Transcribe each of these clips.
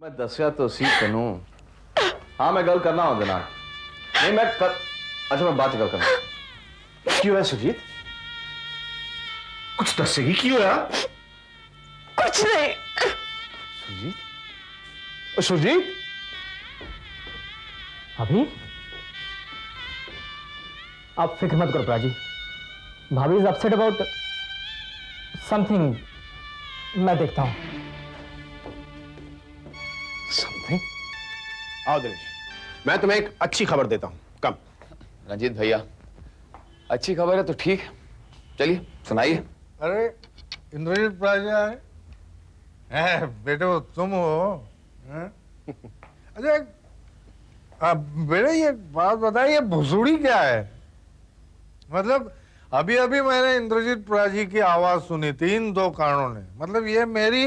मैं दसिया तो सी तनु। हाँ मैं गल करना हूं दिनार। नहीं मैं कर... अच्छा मैं बात कर करना। क्यों है सुजीत? कुछ दसेगी क्यों है? कुछ नहीं। सुजीत? सुजीत? अभी आप फिक्र मत करो प्राची। भाभी इज अपसेट अबाउट समथिंग। मैं देखता हूं। समथिंग? आओ दिनेश, मैं तुम्हें एक अच्छी खबर देता हूं। कम। रंजीत भैया, अच्छी खबर है तो ठीक, चलिए सुनाइए। अरे इंद्रजीत प्राजा है बेटो, तुम हो? हैं? अच्छा बेटे ये बात बताइए, भुसुड़ी क्या है? मतलब अभी अभी मैंने इंद्रजीत प्राजी की आवाज सुनी थी इन दो कानों ने। मतलब ये मेरी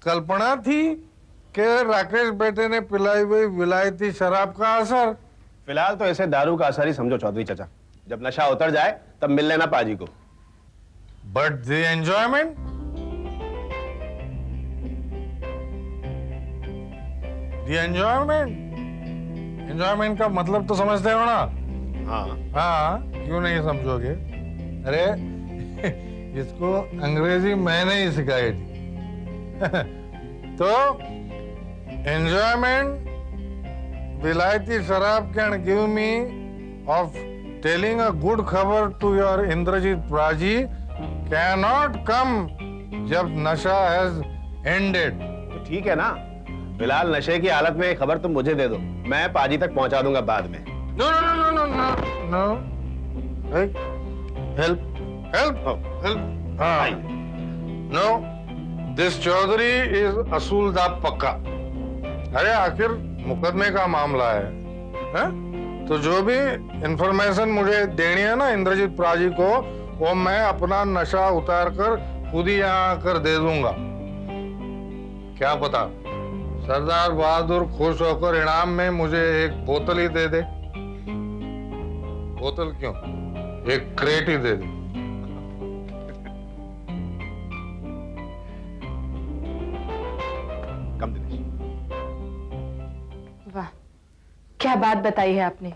कल्पना थी कि राकेश बेटे ने पिलाई हुई विलायती शराब का असर। फिलहाल तो ऐसे दारू का असर ही समझो चौधरी चाचा। जब नशा उतर जाए तब मिल लेना पाजी को। बट द एंजॉयमेंट, एंजॉयमेंट का मतलब तो समझते हो ना? हाँ हाँ, क्यों नहीं समझोगे? अरे इसको अंग्रेजी मैंने ही सिखाई थी। तो एंजॉयमेंट विलायती शराब can give me of telling a good khabar to your Indrajeet paaji can not come जब नशा हैज एंडेड। तो ठीक है ना, फिलहाल नशे की हालत में खबर तुम मुझे दे दो, मैं पाजी तक पहुंचा दूंगा बाद में। No, no, no, no, no, no, no. Hey, help. हाँ. No, this चौधरी is असूलदा पक्का। अरे आखिर मुकदमे का मामला है? तो जो भी इंफॉर्मेशन मुझे देनी है ना इंद्रजीत प्राजी को, वो मैं अपना नशा उतार कर खुद ही यहाँ आकर दे दूंगा। क्या पता सरदार बहादुर खुश होकर इनाम में मुझे एक बोतल ही दे दे। बोतल क्यों, एक क्रेट ही दे दे। कम दिनेश। वाह, क्या बात बताई है आपने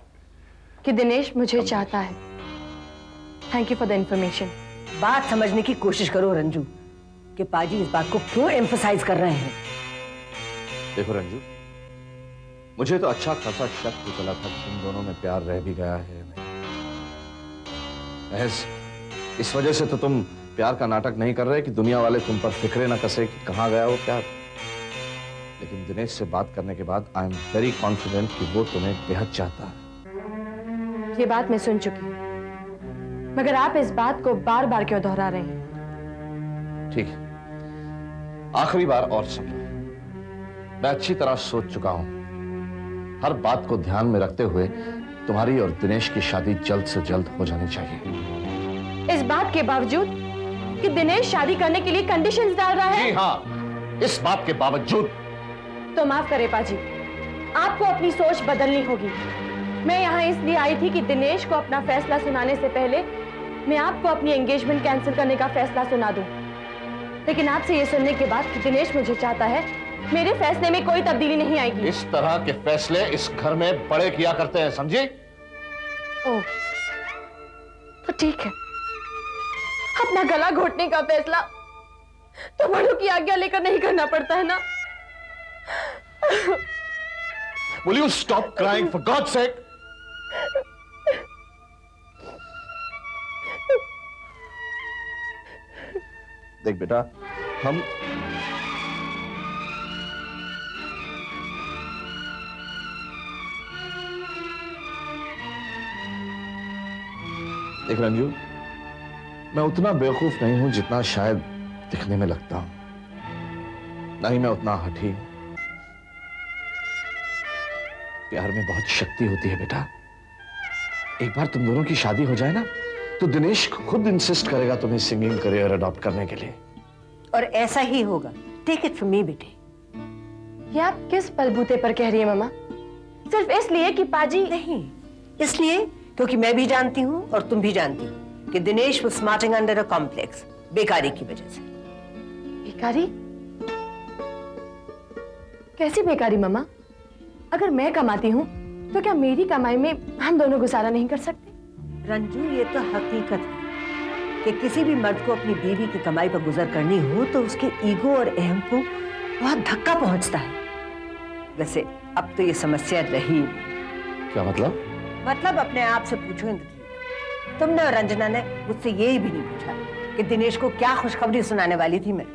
कि दिनेश मुझे चाहता है। Thank you for the information. बात समझने की कोशिश करो रंजू कि पाजी इस बात को क्यों एम्फसाइज कर रहे हैं। देखो रंजू, मुझे तो अच्छा खासा शक हो चला था कि तुम दोनों में प्यार रह भी गया है। इस वजह से तो तुम प्यार का नाटक नहीं कर रहे कि दुनिया वाले तुम पर फिक्रे ना कसे कि कहां गया वो प्यार। लेकिन दिनेश से बात करने के बाद आई एम वेरी कॉन्फिडेंट कि वो तुम्हें बेहद चाहता है। ये बात मैं सुन चुकी हूँ, मगर आप इस बात को बार बार क्यों दोहरा रहे हैं? ठीक है, आखिरी बार और सुन। मैं अच्छी तरह सोच चुका हूं। हर बात को ध्यान में रखते हुए तुम्हारी और दिनेश की शादी जल्द से जल्द हो जानी चाहिए। इस बात के बावजूद कि दिनेश शादी करने के लिए कंडीशंस डाल रहा है? जी हाँ, इस बात के बावजूद। तो माफ करें पाजी, आपको अपनी सोच बदलनी होगी। मैं यहाँ इसलिए आई थी कि दिनेश को अपना फैसला सुनाने से पहले मैं आपको अपनी एंगेजमेंट कैंसिल करने का फैसला सुना दूं। लेकिन आपसे ये सुनने के बाद कि दिनेश मुझे चाहता है, मेरे फैसले में कोई तब्दीली नहीं आएगी। इस तरह के फैसले इस घर में बड़े किया करते हैं, समझी? ओह, तो ठीक है। अपना गला घोटने का फैसला तो बड़ों की आज्ञा लेकर नहीं करना पड़ता है ना? Will you stop crying for God's sake? देख बेटा, हम देख रंजू, मैं उतना बेवकूफ नहीं हूं जितना शायद दिखने में लगता हूं। नहीं मैं उतना हठी। प्यार में बहुत शक्ति होती है बेटा। एक बार तुम दोनों की शादी हो जाए ना, तो दिनेश खुद इंसिस्ट करेगा तुम्हें सिंगिंग करियर अडॉप्ट करने के लिए। और ऐसा ही होगा। टेक इट फ्रॉम मी बेटे। ये आप किस बलबूते पर कह रही है मामा? सिर्फ इसलिए कि पाजी? नहीं, इसलिए क्योंकि मैं भी जानती हूँ और तुम भी जानती हो कि Dinesh was smarting under a complex, बेकारी की वजह से। बेकारी? कैसी बेकारी मामा? अगर मैं कमाती हूँ तो क्या मेरी कमाई में हम दोनों गुजारा नहीं कर सकते? रंजू, ये तो हकीकत है कि किसी भी मर्द को अपनी बीवी की कमाई पर गुजर करनी हो तो उसके ईगो और अहम को बहुत धक्का पहुंचता है। वैसे अब तो ये समस्या रही नहीं। क्या मतलब? मतलब अपने आप से पूछो इंद्रजीत, तुमने और रंजना ने मुझसे ये भी नहीं पूछा कि दिनेश को क्या खुशखबरी सुनाने वाली थी मैं।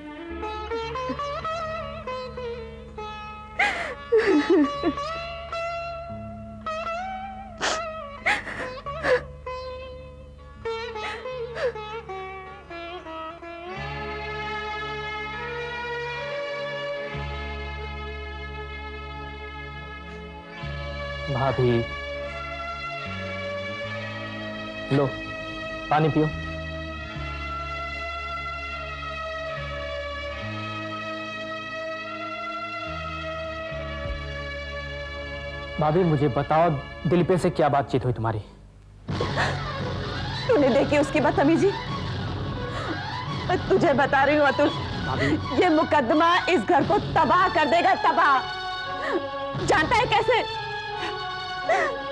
भाभी, लो पानी पियो। भाभी मुझे बताओ, दिलीप से क्या बातचीत हुई तुम्हारी? तूने देखी उसकी बदतमीजी? मैं तुझे बता रही हूँ अतुल, ये मुकदमा इस घर को तबाह कर देगा, तबाह। जानता है कैसे?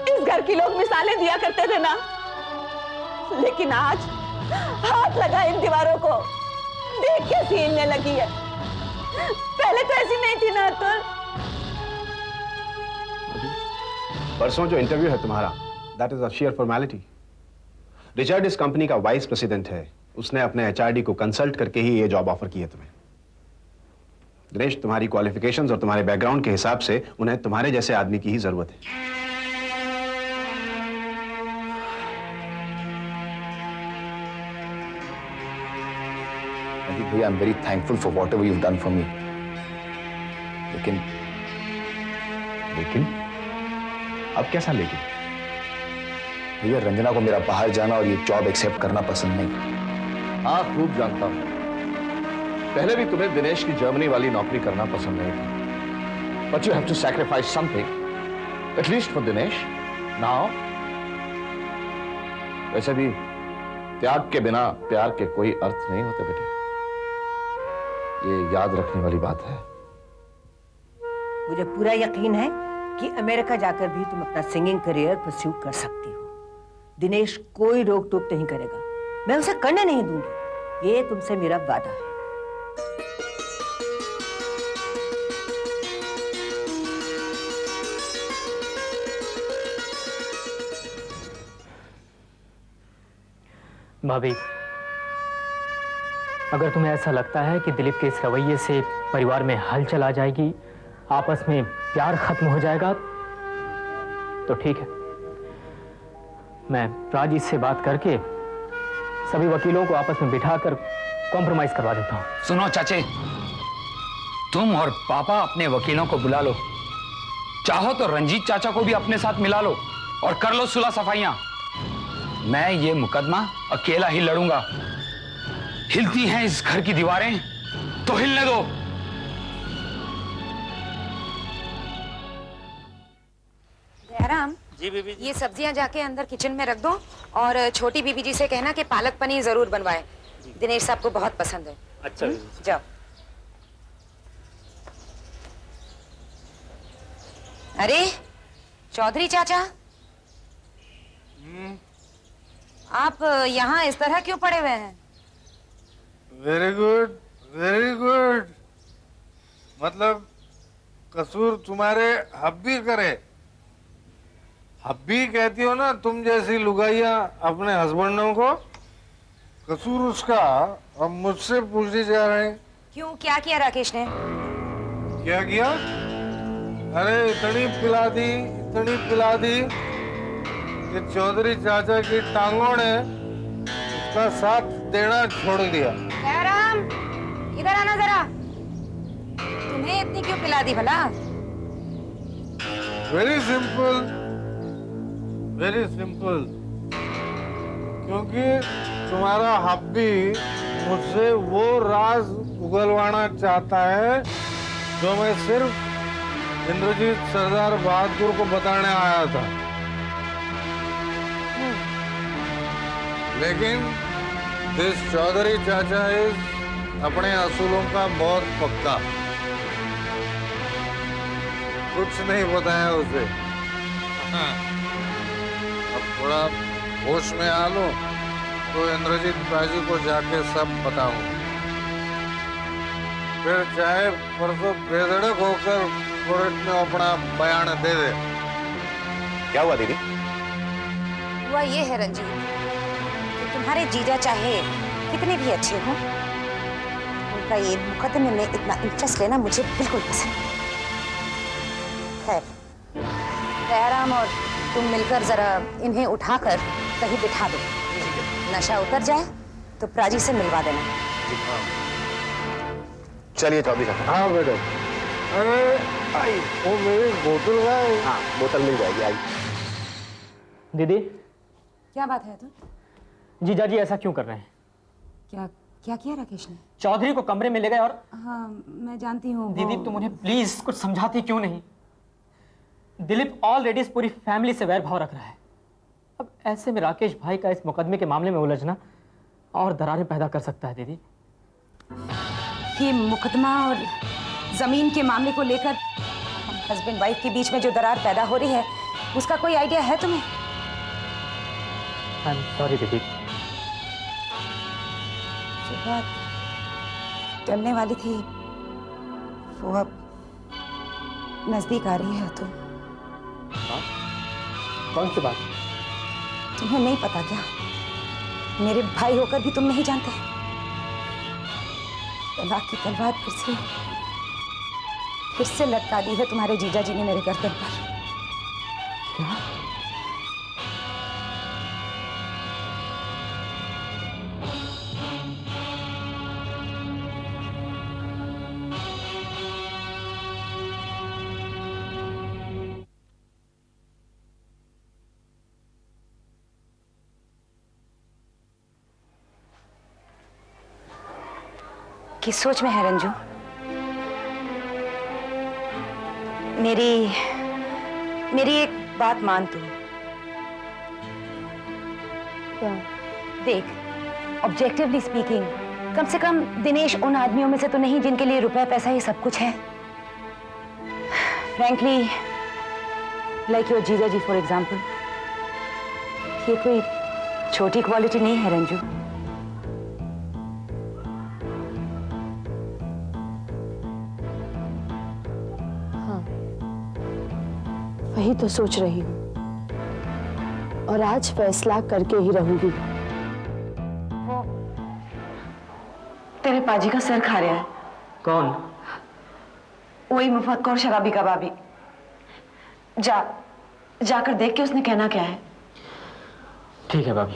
इस घर की लोग मिसालें दिया करते थे ना, लेकिन आज हाथ लगा इन दीवारों को, देख के सीलने लगी है। पहले तो ऐसी नहीं थी ना अतुल। परसों जो इंटरव्यू है तुम्हारा, that is a share formality. Richard इस कंपनी का वाइस प्रेसिडेंट है, उसने अपने एचआरडी को कंसल्ट करके ही ये जॉब ऑफर की है तुम्हें। दिनेश, तुम्हारी क्वालिफिकेशंस और तुम्हारे बैकग्राउंड के हिसाब से उन्हें तुम्हारे जैसे आदमी की ही जरूरत है। भैया, I am very thankful for what ever you done for me. लेकिन अब कैसा लेकिन? भैया, रंजना को मेरा बाहर जाना और ये जॉब एक्सेप्ट करना पसंद नहीं। हाँ, खूब जानता हूं। पहले भी तुम्हें दिनेश की जर्मनी वाली नौकरी करना पसंद नहीं था, but you have to sacrifice something, at least for Dinesh now. वैसे भी त्याग के बिना प्यार के कोई अर्थ नहीं होते बेटे, ये याद रखने वाली बात है। मुझे पूरा यकीन है कि अमेरिका जाकर भी तुम अपना सिंगिंग करियर परस्यू कर सकती हो। दिनेश कोई रोक टोक नहीं करेगा, मैं उसे करने नहीं दूंगी, ये तुमसे मेरा वादा है। भाभी, अगर तुम्हें ऐसा लगता है कि दिलीप के इस रवैये से परिवार में हलचल आ जाएगी, आपस में प्यार खत्म हो जाएगा, तो ठीक है, मैं राजी से बात करके सभी वकीलों को आपस में बिठाकर कॉम्प्रोमाइज करवा देता हूं। सुनो चाचे, तुम और पापा अपने वकीलों को बुला लो, चाहो तो रंजीत चाचा को भी अपने साथ मिला लो और कर लो सुलह सफाइयां। मैं ये मुकदमा अकेला ही लड़ूंगा। हिलती हैं इस घर की दीवारें तो हिलने दो। जयराम जी बीबी जी, ये सब्जियां जाके अंदर किचन में रख दो और छोटी बीबी जी से कहना कि पालक पनीर जरूर बनवाए, दिनेश साहब को बहुत पसंद है। अच्छा जाओ। अरे चौधरी चाचा, आप यहाँ इस तरह क्यों पड़े हुए हैं? Very good, very good. मतलब कसूर तुम्हारे हब्बी करे। हब्बी कहती हो ना तुम जैसी लुगाइयां अपने हस्बैंडों को, कसूर उसका अब मुझसे पूछी जा रहे हैं। क्यों, क्या किया राकेश ने? क्या किया? अरे इतनी पिला दी कि चौधरी चाचा की टांगों ने उसका साथ देना छोड़ दिया। जयराम, इधर आना जरा। तुम्हें इतनी क्यों पिला दी भला? Very simple, very simple. क्योंकि तुम्हारा हब्बी मुझसे वो राज उगलवाना चाहता है जो मैं सिर्फ इंद्रजीत सरदार बहादुर को बताने आया था। लेकिन दिस चौधरी चाचा इज अपने असूलों का बहुत पक्का। कुछ नहीं बताया उसे। हाँ। अब थोड़ा होश में आ लो तो इंद्रजीत बाजी को जाके सब बताऊं। फिर चाहे परसों बेधड़क होकर कोर्ट में अपना बयान दे दे। क्या हुआ दीदी? हुआ ये है रंजीत कि तुम्हारे जीजा चाहे कितने भी अच्छे हों, उनका ये मुकदमे में इतना इंटरेस्ट लेना मुझे बिल्कुल पसंद नहीं। खैर, दयाराम और तुम मिलकर जरा इन्हें उठाकर कहीं बिठा दो। नशा उतर जाए तो प्राजी से मिलवा देना। चलिए चौधरी साहब। हाँ बेटा। अरे आई वो मेरी बोतल का है। हाँ बोतल मिल जाएगी, आई। दीदी, क्या बात है? तुम जीजा जी ऐसा क्यों कर रहे हैं? क्या क्या किया राकेश ने? चौधरी को कमरे में ले गए और हाँ मैं जानती हूँ। दीदी तुम उन्हें प्लीज कुछ समझाती क्यों नहीं? दिलीप ऑलरेडी इस पूरी फैमिली से वैर भाव रख रहा है। अब ऐसे में राकेश भाई का इस मुकदमे के मामले में उलझना और दरारें पैदा कर सकता है। दीदी, ये मुकदमा और जमीन के मामले को लेकर हस्बैंड वाइफ के बीच में जो दरार पैदा हो रही है, उसका कोई आइडिया है तुम्हें? आई एम सॉरी दीदी। जो बात टलने वाली थी वो अब नजदीक आ रही है। तो कौन सी बात? तुम्हें नहीं पता क्या? मेरे भाई होकर भी तुम नहीं जानते? तलाक की तलवार फिर से लटका दी है तुम्हारे जीजा जी ने मेरे गर्दन पर। क्या? किस सोच में है रंजू? मेरी एक बात मान तू। देख, ऑब्जेक्टिवली स्पीकिंग, कम से कम दिनेश उन आदमियों में से तो नहीं जिनके लिए रुपया पैसा ये सब कुछ है। फ्रैंकली, लाइक योर जीजा जी फॉर एग्जाम्पल, ये कोई छोटी क्वालिटी नहीं है रंजू। वही तो सोच रही हूँ और आज फैसला करके ही रहूंगी। तेरे पाजी का सर खा रहा है। कौन? वही मुफक्कर शराबी कबाबी। जाकर देख के उसने कहना क्या है। ठीक है भाभी।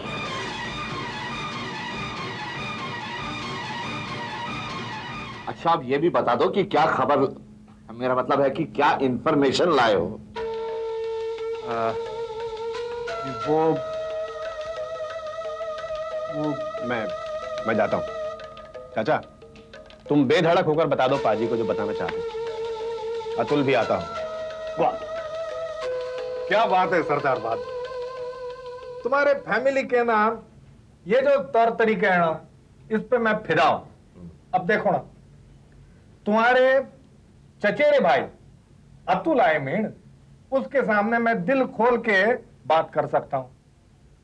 अच्छा आप ये भी बता दो कि क्या खबर, मेरा मतलब है कि क्या इंफॉर्मेशन लाए हो? वो मैं जाता हूं। चाचा, तुम बेधड़क होकर बता दो पाजी को जो बताना चाहते हो। अतुल भी आता हूं। वाह, क्या बात है सरदार बात। तुम्हारे फैमिली के नाम ये जो तौर तरीके है ना, इस पे मैं फिदा हूं। अब देखो ना, तुम्हारे चचेरे भाई अतुल आए मीण, उसके सामने मैं दिल खोल के बात कर सकता हूं,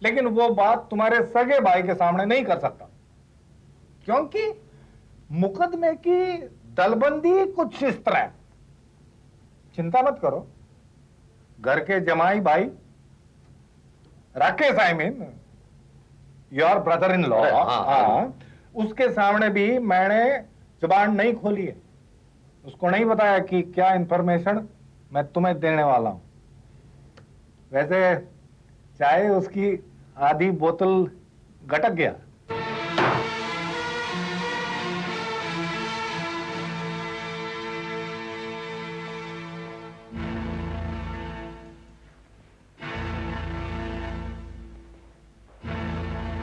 लेकिन वो बात तुम्हारे सगे भाई के सामने नहीं कर सकता, क्योंकि मुकदमे की दलबंदी कुछ इस तरह। चिंता मत करो, घर के जमाई भाई Rakesh, I mean your brother in law, उसके सामने भी मैंने जुबान नहीं खोली है। उसको नहीं बताया कि क्या इंफॉर्मेशन मैं तुम्हें देने वाला हूं। वैसे चाहे उसकी आधी बोतल गटक गया।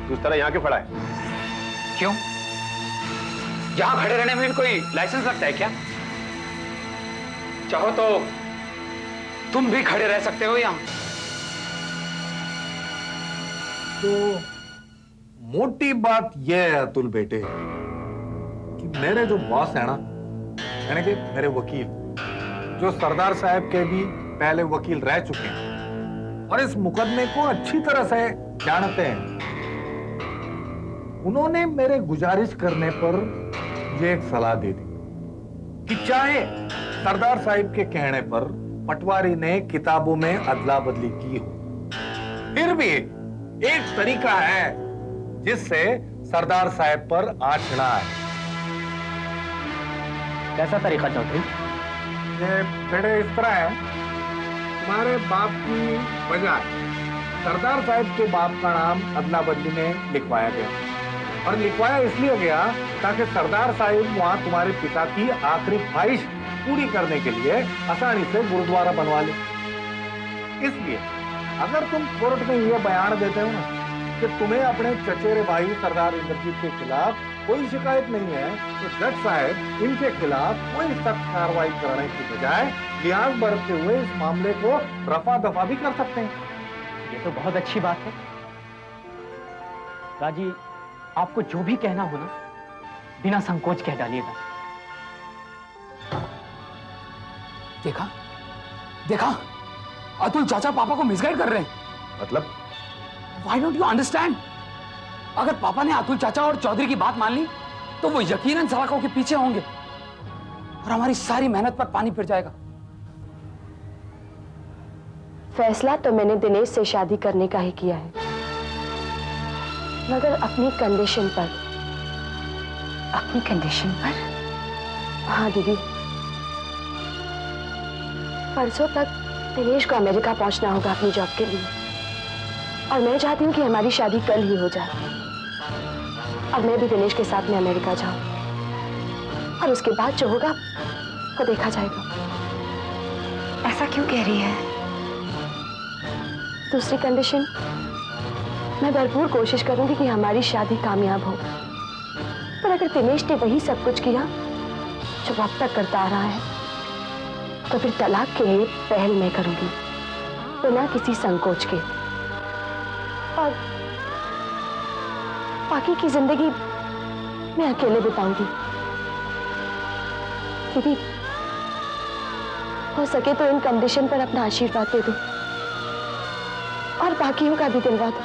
तू इस तरह यहां क्यों खड़ा है? क्यों? यहां खड़े रहने में भी कोई लाइसेंस लगता है क्या? चाहो तो तुम भी खड़े रह सकते हो यहां। तो मोटी बात यह है अतुल बेटे कि मेरे जो बॉस है ना, यानी कि मेरे वकील, जो सरदार साहब के भी पहले वकील रह चुके हैं और इस मुकदमे को अच्छी तरह से जानते हैं, उन्होंने मेरे गुजारिश करने पर ये एक सलाह दे दी कि चाहे सरदार साहब के कहने पर पटवारी ने किताबों में अदला बदली की हो, फिर भी एक तरीका है जिससे सरदार साहब पर आंचना है। कैसा तरीका चौधरी? ये फिर इस तरह है, तुम्हारे बाप की वजह सरदार साहब के बाप का नाम अदला बदली में लिखवाया गया, और लिखवाया इसलिए गया ताकि सरदार साहब वहां तुम्हारे पिता की आखिरी ख्वाहिश पूरी करने के लिए आसानी से गुरुद्वारा बनवा ले। इसलिए अगर तुम कोर्ट में यह बयान देते हो ना कि तुम्हें अपने चचेरे भाई सरदार इंद्रजीत के खिलाफ कोई शिकायत नहीं है, तो जज साहब इनके खिलाफ कोई सख्त कार्रवाई करने की बजाय लिहाज बरतते हुए इस मामले को रफा दफा भी कर सकते हैं। ये तो बहुत अच्छी बात है। राजी, आपको जो भी कहना हो ना, बिना संकोच कह डालिएगा। देखा देखा, अतुल चाचा पापा को मिसगाइड कर रहे हैं। मतलब? Why don't you understand? अगर पापा ने अतुल चाचा और चौधरी की बात मान ली तो वो यकीनन सलाखों के पीछे होंगे और हमारी सारी मेहनत पर पानी फिर जाएगा। फैसला तो मैंने दिनेश से शादी करने का ही किया है, मगर अपनी कंडीशन पर। अपनी कंडीशन पर? हाँ दीदी, परसों तक दिनेश को अमेरिका पहुंचना होगा अपनी जॉब के लिए, और मैं चाहती हूँ कि हमारी शादी कल ही हो जाए और मैं भी दिनेश के साथ में अमेरिका जाऊं, और उसके बाद जो होगा वो देखा जाएगा। ऐसा क्यों कह रही है? दूसरी कंडीशन, मैं भरपूर कोशिश करूंगी कि हमारी शादी कामयाब हो, पर अगर दिनेश ने वही सब कुछ किया जो वो अब तक करता आ रहा है, तो फिर तलाक के लिए पहल मैं करूंगी, बिना किसी संकोच के। और बाकी की जिंदगी मैं अकेले बिताऊंगी। दीदी, हो सके तो इन कंडीशन पर अपना आशीर्वाद दे दो और बाकियों का भी दिलवा दो।